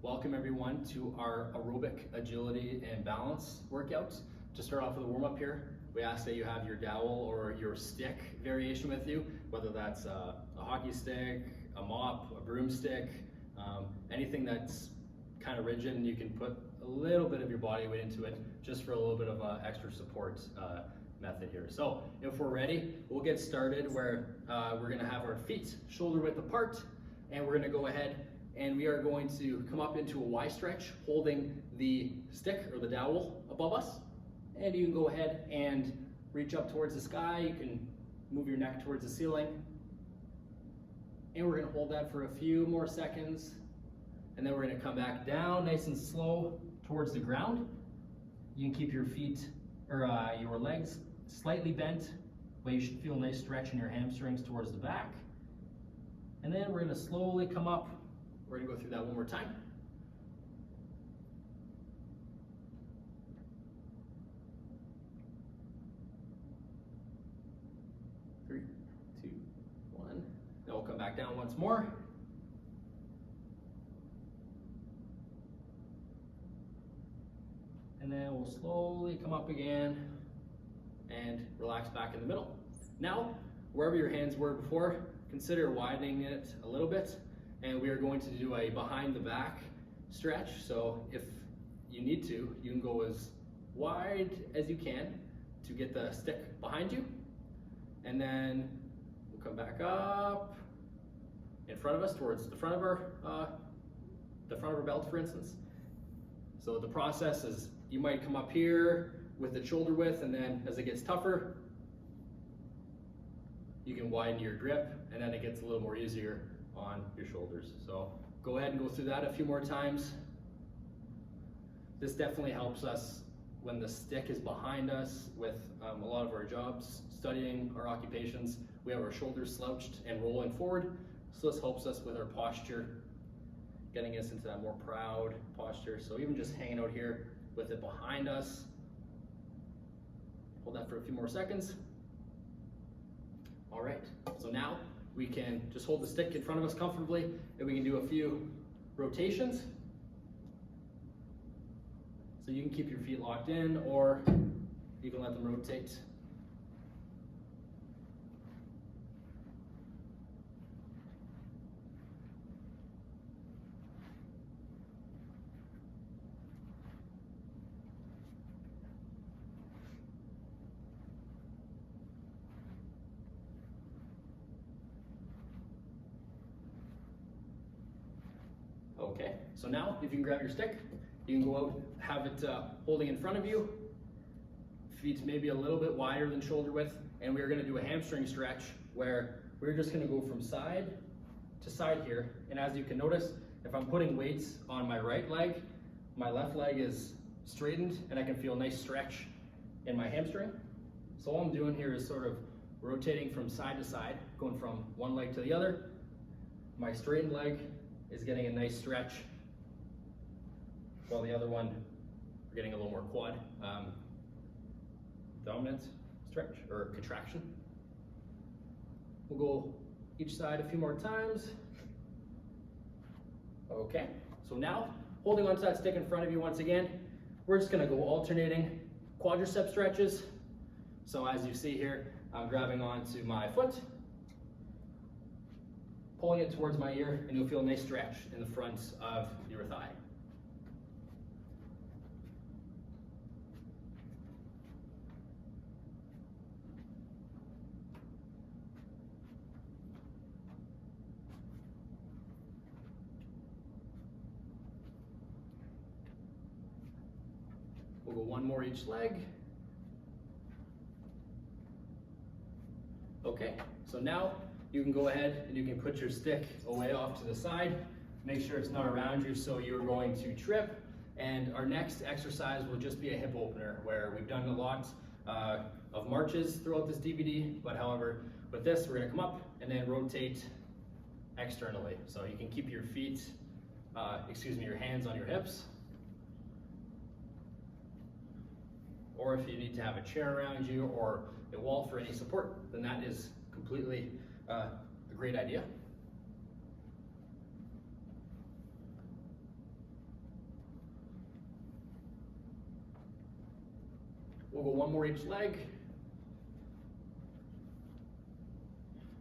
Welcome everyone to our aerobic agility and balance workout. To start off with a warm up here, we ask that you have your dowel or your stick variation with you, whether that's a hockey stick, a mop, a broomstick, anything that's kind of rigid and you can put a little bit of your body weight into it just for a little bit of extra support method here. So if we're ready, we'll get started where we're gonna have our feet shoulder width apart, and we're gonna go ahead and we are going to come up into a Y stretch holding the stick or the dowel above us. And you can go ahead and reach up towards the sky. You can move your neck towards the ceiling. And we're gonna hold that for a few more seconds. And then we're gonna come back down nice and slow towards the ground. You can keep your feet or your legs slightly bent, but you should feel a nice stretch in your hamstrings towards the back. And then we're gonna slowly come up. We're gonna go through that one more time. Three, two, one. Then we'll come back down once more. And then we'll slowly come up again and relax back in the middle. Now, wherever your hands were before, consider widening it a little bit. And we are going to do a behind the back stretch. So if you need to, you can go as wide as you can to get the stick behind you. And then we'll come back up in front of us towards the front of our belt, for instance. So the process is you might come up here with the shoulder width, and then as it gets tougher, you can widen your grip, and then it gets a little more easier on your shoulders. So go ahead and go through that a few more times. This definitely helps us when the stick is behind us with a lot of our jobs, studying our occupations. We have our shoulders slouched and rolling forward. So this helps us with our posture, getting us into that more proud posture. So even just hanging out here with it behind us. Hold that for a few more seconds. All right, so now we can just hold the stick in front of us comfortably, and we can do a few rotations. So you can keep your feet locked in, or you can let them rotate. Okay, so now if you can grab your stick, you can go out, have it holding in front of you, feet maybe a little bit wider than shoulder width, and we're gonna do a hamstring stretch where we're just gonna go from side to side here. And as you can notice, if I'm putting weights on my right leg, my left leg is straightened and I can feel a nice stretch in my hamstring. So all I'm doing here is sort of rotating from side to side, going from one leg to the other. My straightened leg is getting a nice stretch, while the other one, we're getting a little more quad dominant stretch or contraction. We'll go each side a few more times. Okay, so now holding onto that stick in front of you once again, we're just gonna go alternating quadricep stretches. So as you see here, I'm grabbing onto my foot, pulling it towards my ear, and you'll feel a nice stretch in the front of your thigh. We'll go one more each leg. Okay, so now you can go ahead and you can put your stick away off to the side. Make sure it's not around you so you're going to trip. And our next exercise will just be a hip opener, where we've done a lot of marches throughout this DVD, but however, with this, we're gonna come up and then rotate externally. So you can keep your feet, your hands on your hips. Or if you need to have a chair around you or a wall for any support, then that is completely a great idea. We'll go one more each leg.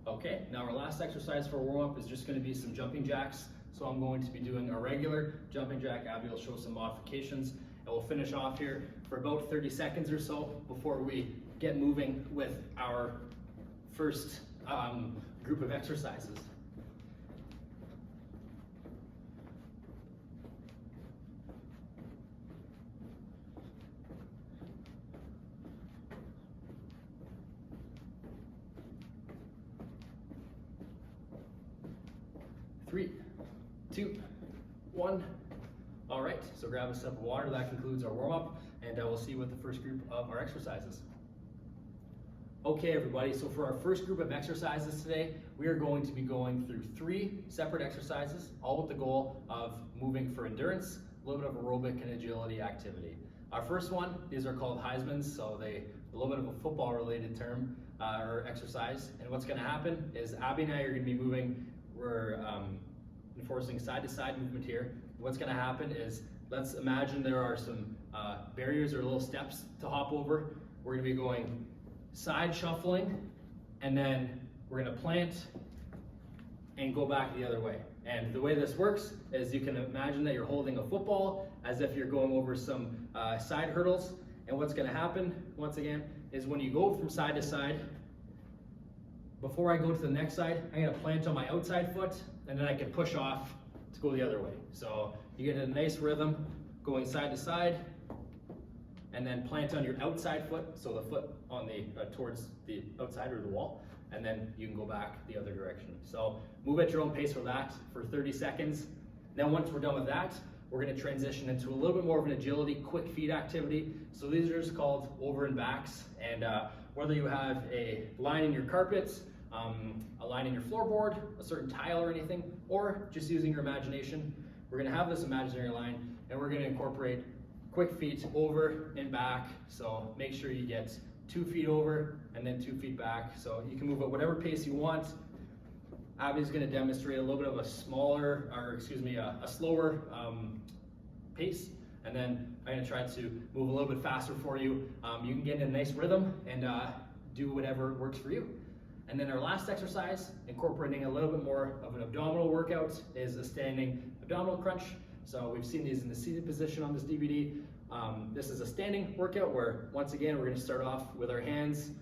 Okay, now our last exercise for warm-up is just going to be some jumping jacks. So I'm going to be doing a regular jumping jack. Abby will show some modifications, and we'll finish off here for about 30 seconds or so before we get moving with our first group of exercises. Three, two, one. All right, so grab a sip of water. That concludes our warm-up, and we'll see you with the first group of our exercises. Okay, everybody, so for our first group of exercises today, we are going to be going through 3 separate exercises, all with the goal of moving for endurance, a little bit of aerobic and agility activity. Our first one, these are called Heismans, so a little bit of a football-related term or exercise. And what's going to happen is Abby and I are going to be moving. We're enforcing side-to-side movement here. What's going to happen is, let's imagine there are some barriers or little steps to hop over. We're going to be going side shuffling, and then we're going to plant and go back the other way. And the way this works is, you can imagine that you're holding a football as if you're going over some side hurdles. And what's going to happen, once again, is when you go from side to side, before I go to the next side, I'm going to plant on my outside foot, and then I can push off to go the other way. So you get a nice rhythm going side to side, and then plant on your outside foot, so the foot on the towards the outside or the wall, and then you can go back the other direction. So move at your own pace for that for 30 seconds. Then once we're done with that, we're going to transition into a little bit more of an agility, quick feet activity. So these are just called over and backs, and whether you have a line in your carpets, a line in your floorboard, a certain tile or anything, or just using your imagination, we're going to have this imaginary line, and we're going to incorporate quick feet over and back. So make sure you get 2 feet over and then 2 feet back. So you can move at whatever pace you want. Abby's going to demonstrate a little bit of a slower pace, and then I'm going to try to move a little bit faster for you. You can get in a nice rhythm and do whatever works for you. And then our last exercise, incorporating a little bit more of an abdominal workout, is a standing abdominal crunch. So we've seen these in the seated position on this DVD. This is a standing workout where, once again, we're going to start off with our hands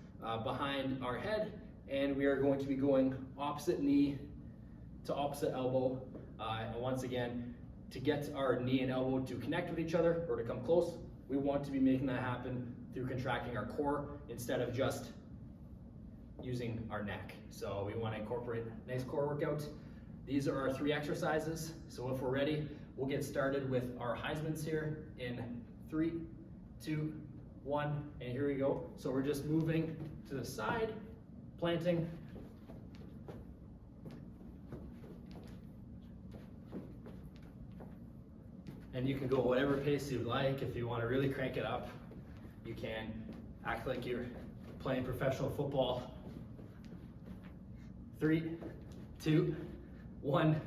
behind our head, and we are going to be going opposite knee to opposite elbow. And once again, to get our knee and elbow to connect with each other or to come close, we want to be making that happen through contracting our core instead of just using our neck. So we want to incorporate a nice core workout. These are our 3 exercises. So if we're ready, we'll get started with our Heismans here in 3, 2, 1, and here we go. So we're just moving to the side, planting, and you can go whatever pace you'd like. If you want to really crank it up, you can act like you're playing professional football. 3, 2, 1.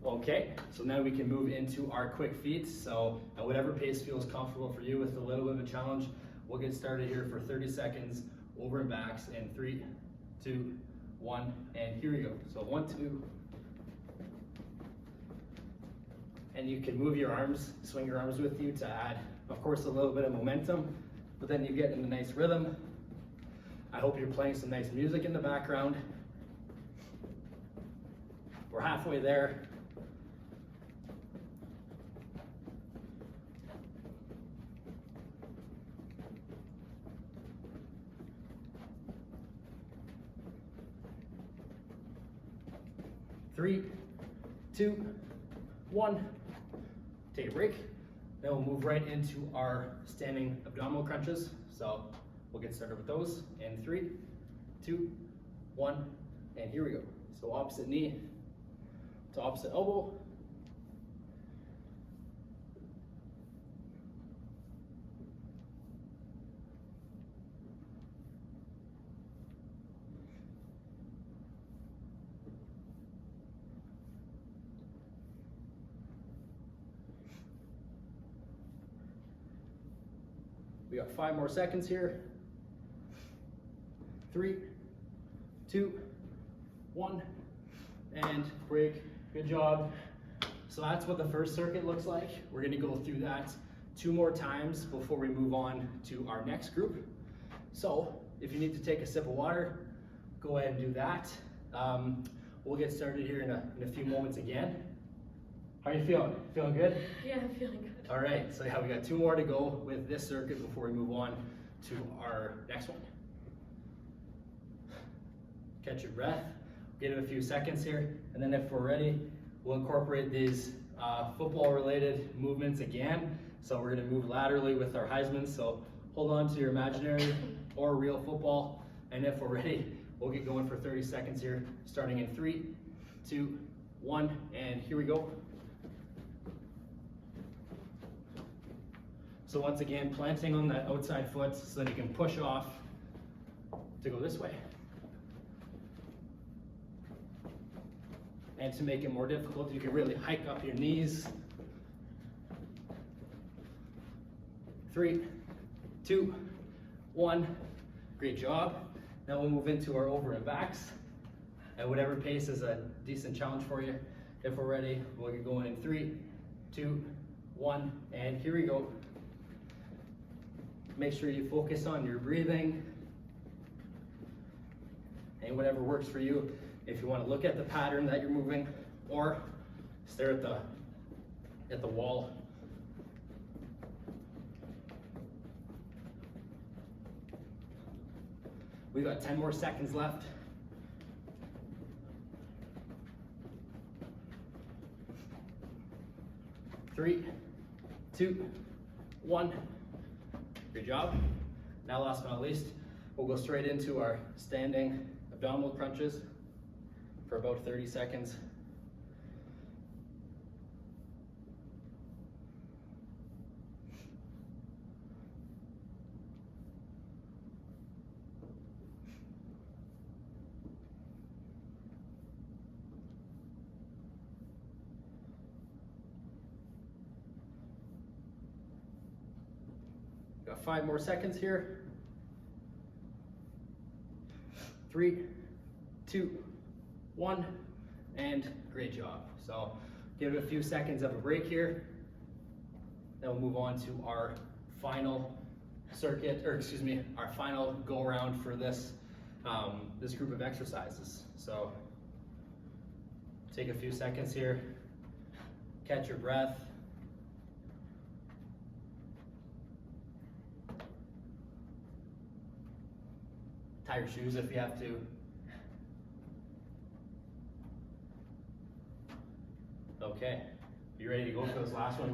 Okay, so now we can move into our quick feet. So at whatever pace feels comfortable for you, with a little bit of a challenge, we'll get started here for 30 seconds, over and backs, in 3, 2, 1, and here we go. So 1, 2, and you can move your arms, swing your arms with you to add, of course, a little bit of momentum, but then you get in a nice rhythm. I hope you're playing some nice music in the background. We're halfway there. Three, 2, 1. Take a break. Then we'll move right into our standing abdominal crunches. So we'll get started with those in 3, 2, 1, and here we go. So opposite knee to opposite elbow. We got 5 more seconds here. 3, 2, 1, and break. Good job. So that's what the first circuit looks like. We're gonna go through that 2 more times before we move on to our next group. So if you need to take a sip of water, go ahead and do that. We'll get started here in a few moments again. How are you feeling? Feeling good? Yeah, I'm feeling good. All right, so yeah, we got 2 more to go with this circuit before we move on to our next one. Catch your breath, give it a few seconds here, and then if we're ready, we'll incorporate these football-related movements again. So we're gonna move laterally with our Heisman, so hold on to your imaginary or real football, and if we're ready, we'll get going for 30 seconds here, starting in 3, 2, 1, and here we go. So once again, planting on that outside foot so that you can push off to go this way. And to make it more difficult, you can really hike up your knees. 3, 2, 1, great job. Now we'll move into our over and backs. At whatever pace is a decent challenge for you. If we're ready, we'll get going in 3, 2, 1, and here we go. Make sure you focus on your breathing and whatever works for you. If you want to look at the pattern that you're moving or stare at the wall. We've got 10 more seconds left. Three, 2, 1. Good job. Now last but not least, we'll go straight into our standing abdominal crunches for about 30 seconds. Got 5 more seconds here. 3, 2, 1, and great job. So give it a few seconds of a break here. Then we'll move on to our final circuit, or excuse me, our final go around for this, this group of exercises. So take a few seconds here, catch your breath. Tie your shoes if you have to. Okay, you ready to go for this last one?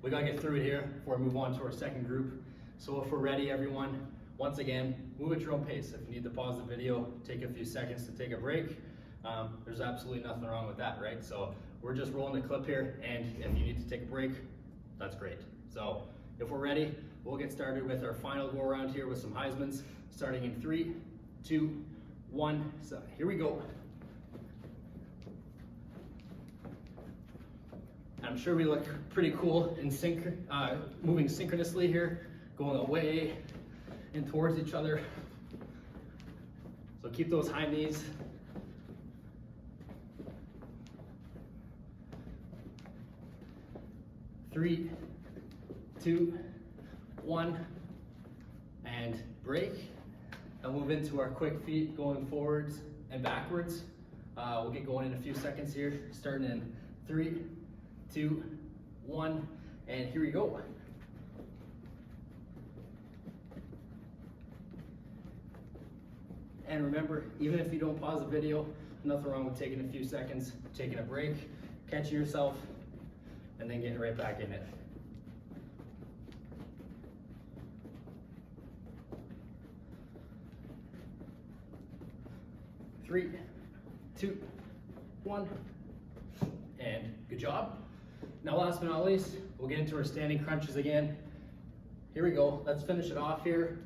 We gotta get through it here before we move on to our second group. So if we're ready, everyone, once again, move at your own pace. If you need to pause the video, take a few seconds to take a break. There's absolutely nothing wrong with that, right? So we're just rolling the clip here, and if you need to take a break, that's great. So if we're ready, we'll get started with our final go around here with some Heismans, starting in 3, 2, 1. So here we go. I'm sure we look pretty cool in moving synchronously here, going away and towards each other. So keep those high knees. Three, 2, 1, and break. And move into our quick feet going forwards and backwards. We'll get going in a few seconds here, starting in 3, 2, 1, and here we go. And remember, even if you don't pause the video, nothing wrong with taking a few seconds, taking a break, catching yourself, and then getting right back in it. Three, 2, 1, and good job. Now last but not least, we'll get into our standing crunches again. Here we go, let's finish it off here,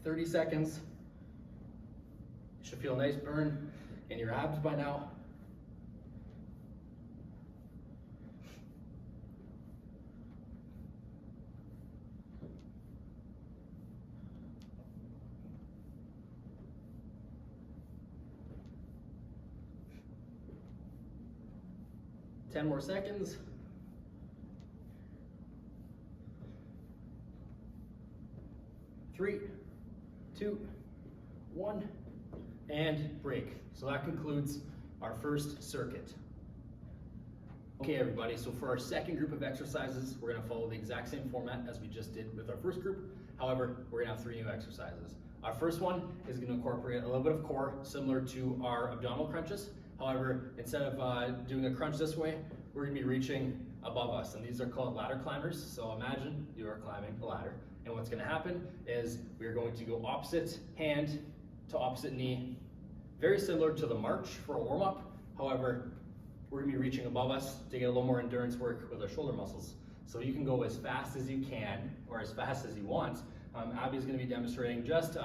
30 seconds. You should feel a nice burn in your abs by now. 10 more seconds. 3, 2, 1, and break. So that concludes our first circuit. Okay everybody, so for our second group of exercises, we're gonna follow the exact same format as we just did with our first group. However, we're gonna have 3 new exercises. Our first one is gonna incorporate a little bit of core, similar to our abdominal crunches. However, instead of doing a crunch this way, we're gonna be reaching above us, and these are called ladder climbers. So imagine you are climbing a ladder, and what's gonna happen is we're going to go opposite hand to opposite knee, very similar to the march for a warm-up. However, we're gonna be reaching above us to get a little more endurance work with our shoulder muscles. So you can go as fast as you can, or as fast as you want. Abby's gonna be demonstrating just,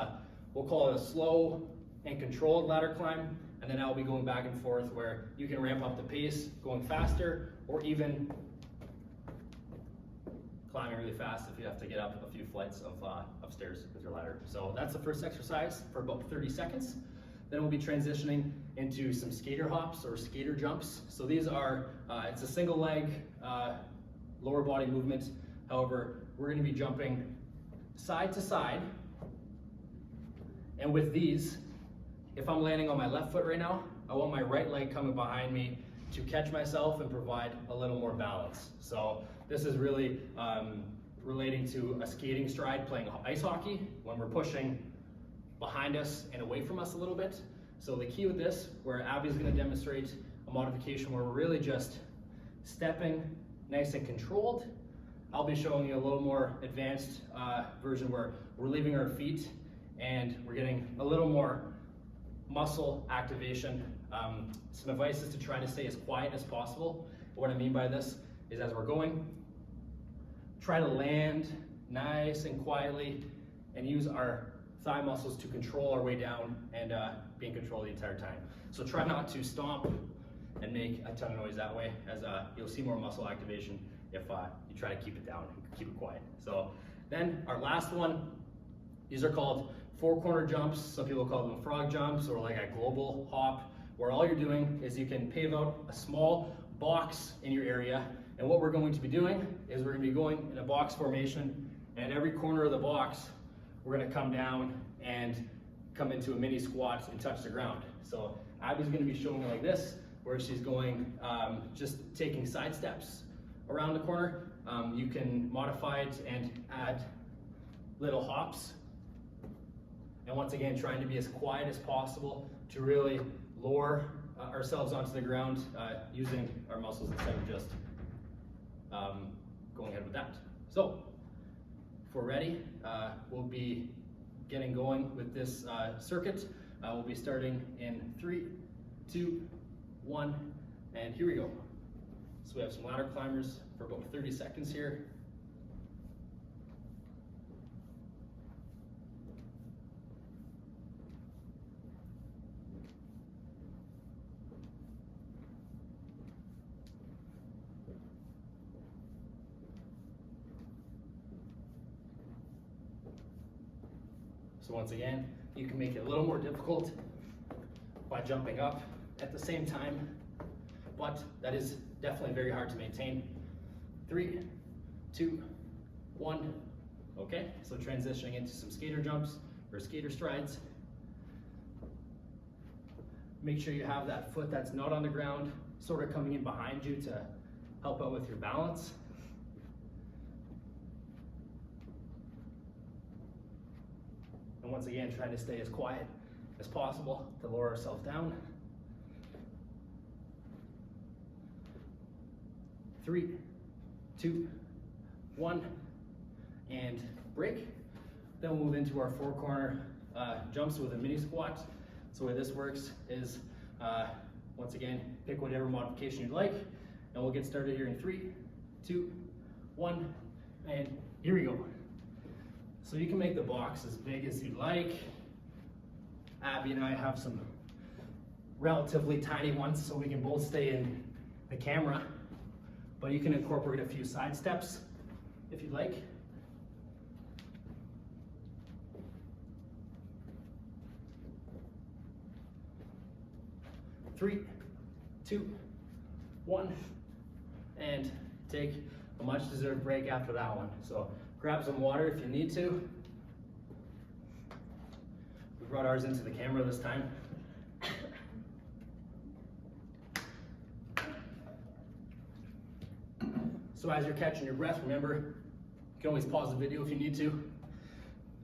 we'll call it a slow and controlled ladder climb, and then I'll be going back and forth where you can ramp up the pace, going faster, or even climbing really fast if you have to get up a few flights of upstairs with your ladder. So that's the first exercise for about 30 seconds. Then we'll be transitioning into some skater hops or skater jumps. So these are, it's a single leg lower body movement. However, we're gonna be jumping side to side. And with these, if I'm landing on my left foot right now, I want my right leg coming behind me to catch myself and provide a little more balance. So this is really relating to a skating stride playing ice hockey when we're pushing behind us and away from us a little bit. So the key with this, where Abby's gonna demonstrate a modification where we're really just stepping nice and controlled. I'll be showing you a little more advanced version where we're leaving our feet and we're getting a little more muscle activation. Some advice is to try to stay as quiet as possible. What I mean by this is as we're going, try to land nice and quietly and use our thigh muscles to control our way down and be in control the entire time. So try not to stomp and make a ton of noise that way, as you'll see more muscle activation if you try to keep it down and keep it quiet. So then our last one, these are called 4-corner jumps. Some people call them frog jumps or like a global hop, where all you're doing is you can pave out a small box in your area. And what we're going to be doing is we're gonna be going in a box formation, and at every corner of the box, we're gonna come down and come into a mini squat and touch the ground. So Abby's gonna be showing it like this, where she's going, just taking side steps around the corner. You can modify it and add little hops. And once again, trying to be as quiet as possible to really lower ourselves onto the ground using our muscles instead of just going ahead with that. So if we're ready, we'll be getting going with this circuit. We'll be starting in 3, 2, 1, and here we go. So we have some ladder climbers for about 30 seconds here. So once again, you can make it a little more difficult by jumping up at the same time, but that is definitely very hard to maintain. 3, 2, 1. Okay, so transitioning into some skater jumps or skater strides. Make sure you have that foot that's not on the ground, sort of coming in behind you to help out with your balance. And once again, trying to stay as quiet as possible to lower ourselves down. 3, 2, 1, and break. Then we'll move into our 4-corner jumps with a mini squat. So the way this works is, once again, pick whatever modification you'd like, and we'll get started here in 3, 2, 1, and here we go. So you can make the box as big as you'd like. Abby and I have some relatively tiny ones so we can both stay in the camera, but you can incorporate a few side steps if you'd like. Three, 2, 1, and take a much deserved break after that one. So grab some water if you need to. We brought ours into the camera this time. So as you're catching your breath, remember, you can always pause the video if you need to.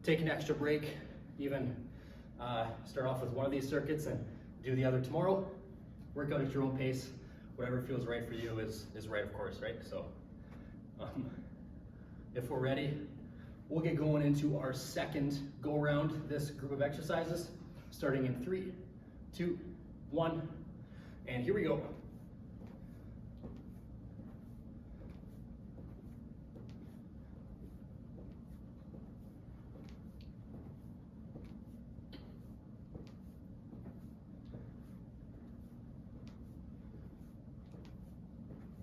Take an extra break, even start off with one of these circuits and do the other tomorrow. Work out at your own pace. Whatever feels right for you is right, of course, right? So if we're ready, we'll get going into our second go around this group of exercises, starting in 3, 2, 1, and here we go.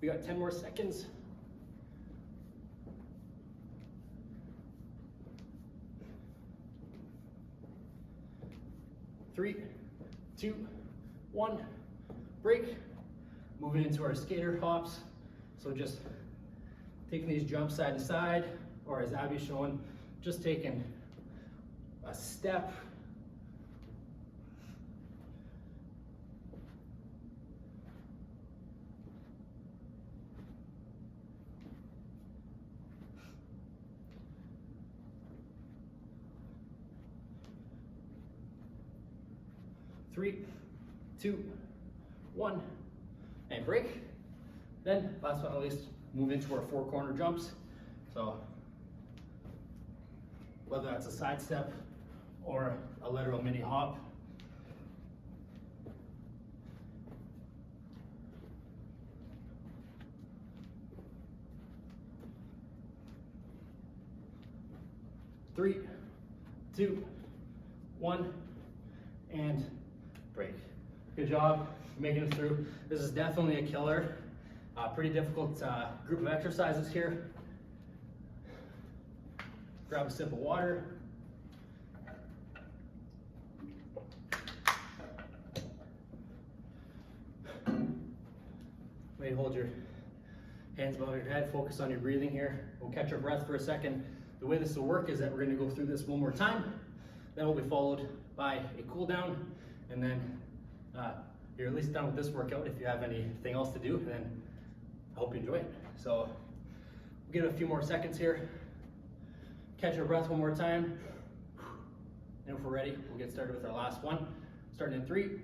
We got 10 more seconds. 3, 2, 1, break. Moving into our skater hops. So just taking these jumps side to side, or as Abby's showing, just taking a step. Three, 2, 1, and break. Then, last but not least, move into our 4 corner jumps. So, whether that's a side step or a literal mini hop. Three, 2, 1, and break. Good job making it through. This is definitely a killer. Pretty difficult group of exercises here. Grab a sip of water. Maybe hold your hands above your head, focus on your breathing here. We'll catch our breath for a second. The way this will work is that we're going to go through this one more time. Then we'll be followed by a cool down, and then you're at least done with this workout. If you have anything else to do, then I hope you enjoy it. So we'll give it a few more seconds here. Catch our breath one more time. And if we're ready, we'll get started with our last one. Starting in 3,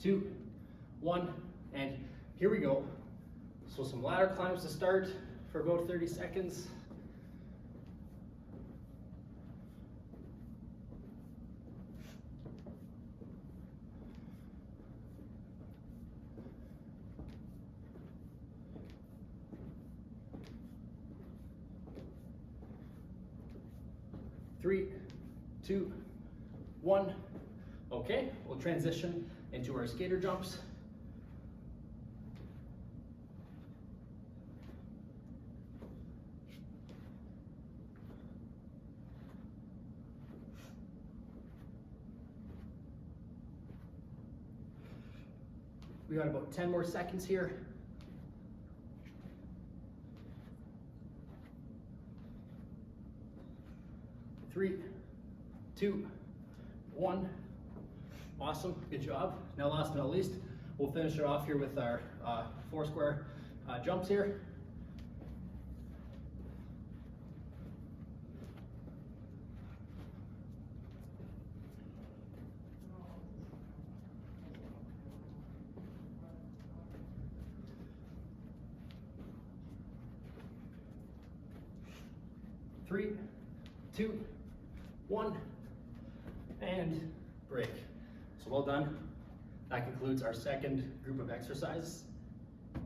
2, 1, and here we go. So some ladder climbs to start for about 30 seconds. Three, 2, 1. Okay, we'll transition into our skater jumps. We got about 10 more seconds here. 3, 2, 1. Awesome, good job. Now last but not least, we'll finish it off here with our 4 square jumps here. Three, 2, 1, and break. So well done. That concludes our second group of exercises. All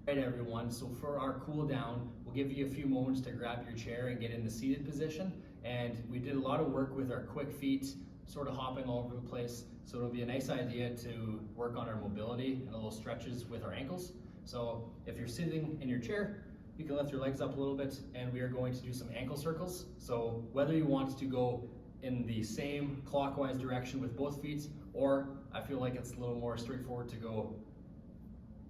right, everyone, so for our cool down, we'll give you a few moments to grab your chair and get in the seated position. And we did a lot of work with our quick feet, sort of hopping all over the place. So it'll be a nice idea to work on our mobility and a little stretches with our ankles. So if you're sitting in your chair, you can lift your legs up a little bit, and we are going to do some ankle circles. So whether you want to go in the same clockwise direction with both feet, or I feel like it's a little more straightforward to go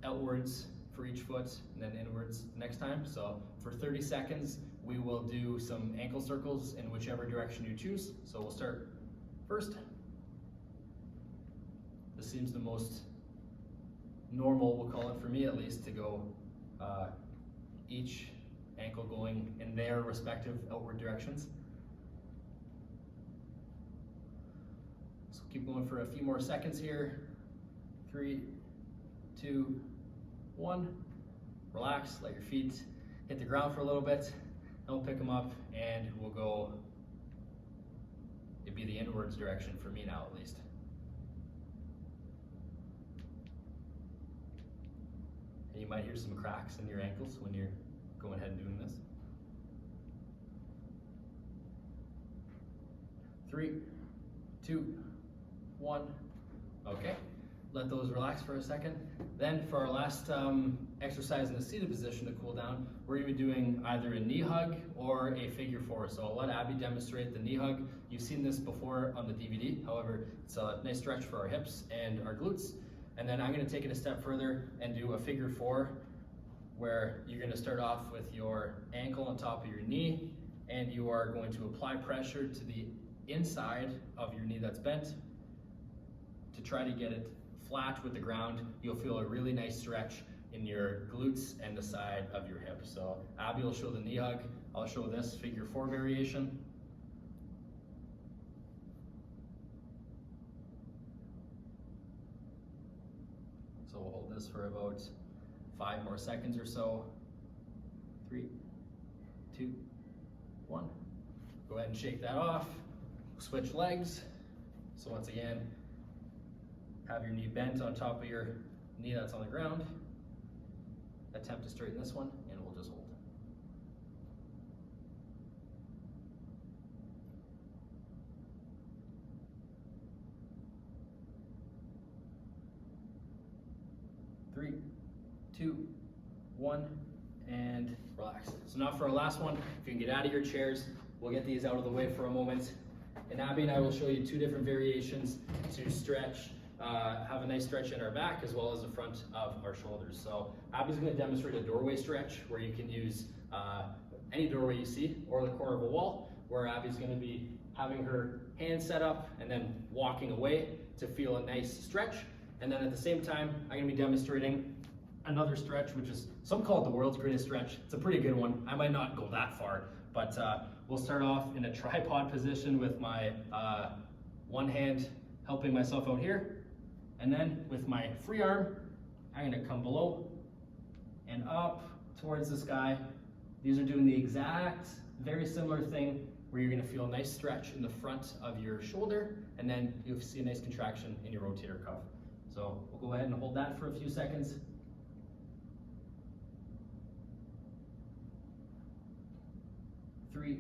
outwards for each foot and then inwards next time. So for 30 seconds, we will do some ankle circles in whichever direction you choose. So we'll start first. This seems the most normal, we'll call it for me at least, to go each ankle going in their respective outward directions. So keep going for a few more seconds here. 3, 2, 1. Relax, let your feet hit the ground for a little bit. Then we'll pick them up and we'll go, it'd be the inwards direction for me now at least. And you might hear some cracks in your ankles when you're going ahead and doing this. 3, 2, 1. Okay, let those relax for a second. Then for our last exercise in the seated position to cool down, we're gonna be doing either a knee hug or a figure 4. So I'll let Abby demonstrate the knee hug. You've seen this before on the DVD. However, it's a nice stretch for our hips and our glutes. And then I'm gonna take it a step further and do a figure 4, where you're gonna start off with your ankle on top of your knee, and you are going to apply pressure to the inside of your knee that's bent to try to get it flat with the ground. You'll feel a really nice stretch in your glutes and the side of your hip. So Abby will show the knee hug. I'll show this figure 4 variation. So we'll hold this for about 5 more seconds or so. 3, 2, 1. Go ahead and shake that off. Switch legs. So once again, have your knee bent on top of your knee that's on the ground. Attempt to straighten this one, and we'll just hold. Three, 2, 1, and relax. So now for our last one, if you can get out of your chairs, we'll get these out of the way for a moment. And Abby and I will show you 2 different variations to stretch, have a nice stretch in our back as well as the front of our shoulders. So Abby's gonna demonstrate a doorway stretch where you can use any doorway you see or the corner of a wall, where Abby's gonna be having her hands set up and then walking away to feel a nice stretch. And then at the same time, I'm gonna be demonstrating another stretch, which is, some call it the world's greatest stretch. It's a pretty good one. I might not go that far, but we'll start off in a tripod position with my one hand helping myself out here. And then with my free arm, I'm gonna come below and up towards the sky. These are doing the exact, very similar thing where you're gonna feel a nice stretch in the front of your shoulder, and then you'll see a nice contraction in your rotator cuff. So we'll go ahead and hold that for a few seconds. 3,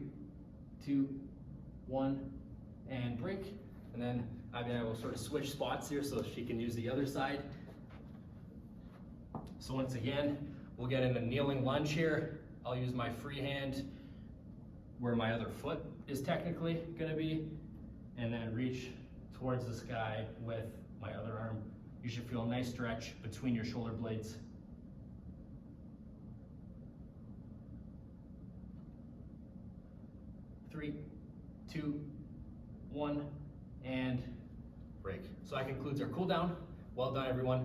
2, 1, and break. And then Abby and I will sort of switch spots here so she can use the other side. So once again, we'll get in a kneeling lunge here. I'll use my free hand where my other foot is technically gonna be, and then reach towards the sky with my other arm. You should feel a nice stretch between your shoulder blades. 3, 2, 1, and break. So that concludes our cool down. Well done, everyone.